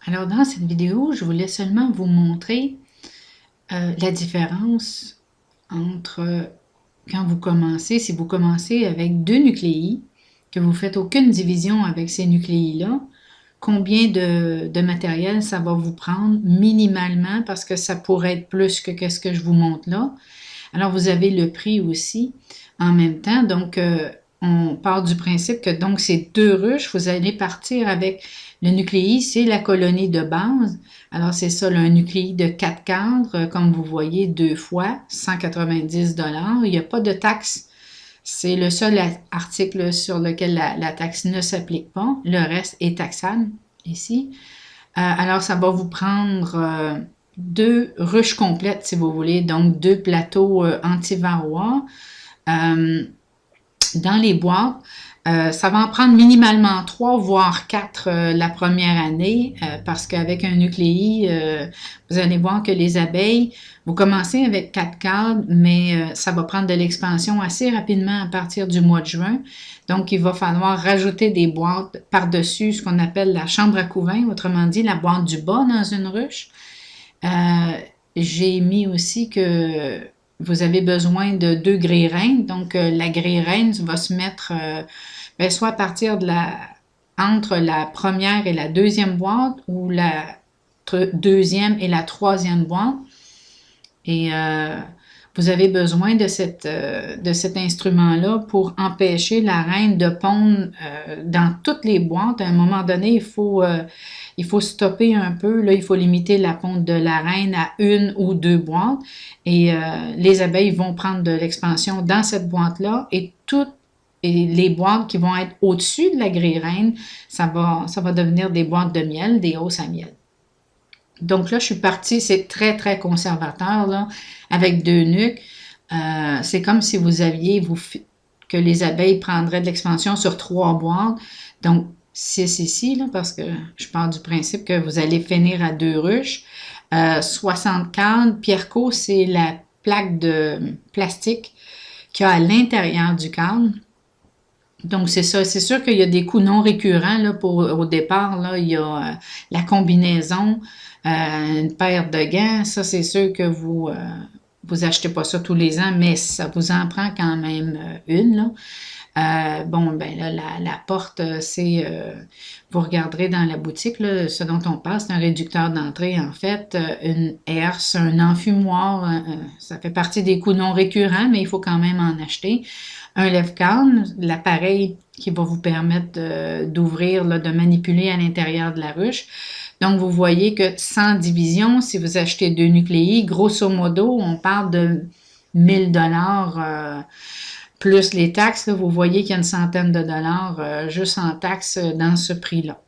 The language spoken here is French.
Alors, dans cette vidéo, je voulais seulement vous montrer la différence entre quand vous commencez, si vous commencez avec 2 nucléi, que vous ne faites aucune division avec ces nucléi-là, combien de matériel ça va vous prendre minimalement, parce que ça pourrait être plus que ce que je vous montre là. Alors, vous avez le prix aussi en même temps. Donc, on part du principe que donc ces 2 ruches, vous allez partir avec le nucléi, c'est la colonie de base. Alors, c'est ça, là, un nucléi de 4 cadres, comme vous voyez, 2 fois, 190 $. Il n'y a pas de taxe. C'est le seul article sur lequel la taxe ne s'applique pas. Le reste est taxable ici. Alors, ça va vous prendre 2 ruches complètes, si vous voulez, donc 2 plateaux anti-varroa. Dans les boîtes, ça va en prendre minimalement 3 voire 4 la première année parce qu'avec un nucléi, vous allez voir que les abeilles, vous commencez avec 4 cadres, mais ça va prendre de l'expansion assez rapidement à partir du mois de juin. Donc, il va falloir rajouter des boîtes par-dessus ce qu'on appelle la chambre à couvain, autrement dit la boîte du bas dans une ruche. J'ai mis aussi que vous avez besoin de 2 grille-reines. Donc, la grille-reine va se mettre soit à partir de entre la première et la deuxième boîte ou la deuxième et la troisième boîte. Et vous avez besoin de cet instrument-là pour empêcher la reine de pondre dans toutes les boîtes. À un moment donné, il faut stopper un peu. Là, il faut limiter la ponte de la reine à 1 ou 2 boîtes. Et les abeilles vont prendre de l'expansion dans cette boîte-là et toutes les boîtes qui vont être au-dessus de la grille-reine, ça va devenir des boîtes de miel, des hausses à miel. Donc là, je suis partie, c'est très, très conservateur, là, avec 2 nuques. C'est comme si vous aviez, que les abeilles prendraient de l'expansion sur 3 boîtes. Donc, 6 ici, là, parce que je pars du principe que vous allez finir à 2 ruches. 60 cadres. Pierco, c'est la plaque de plastique qu'il y a à l'intérieur du cadre. Donc, c'est ça. C'est sûr qu'il y a des coûts non récurrents là, au départ. Là, il y a la combinaison, une paire de gants. Ça, c'est sûr que vous achetez pas ça tous les ans, mais ça vous en prend quand même une. Là. Bon, ben là, la porte, c'est, vous regarderez dans la boutique, là, ce dont on parle, c'est un réducteur d'entrée, en fait, une herse, un enfumoir, ça fait partie des coûts non récurrents, mais il faut quand même en acheter. Un lève-canne, l'appareil qui va vous permettre d'ouvrir, de manipuler à l'intérieur de la ruche. Donc, vous voyez que sans division, si vous achetez 2 nucléi, grosso modo, on parle de 1000 $. Plus les taxes, là, vous voyez qu'il y a une centaine de dollars juste en taxes dans ce prix-là.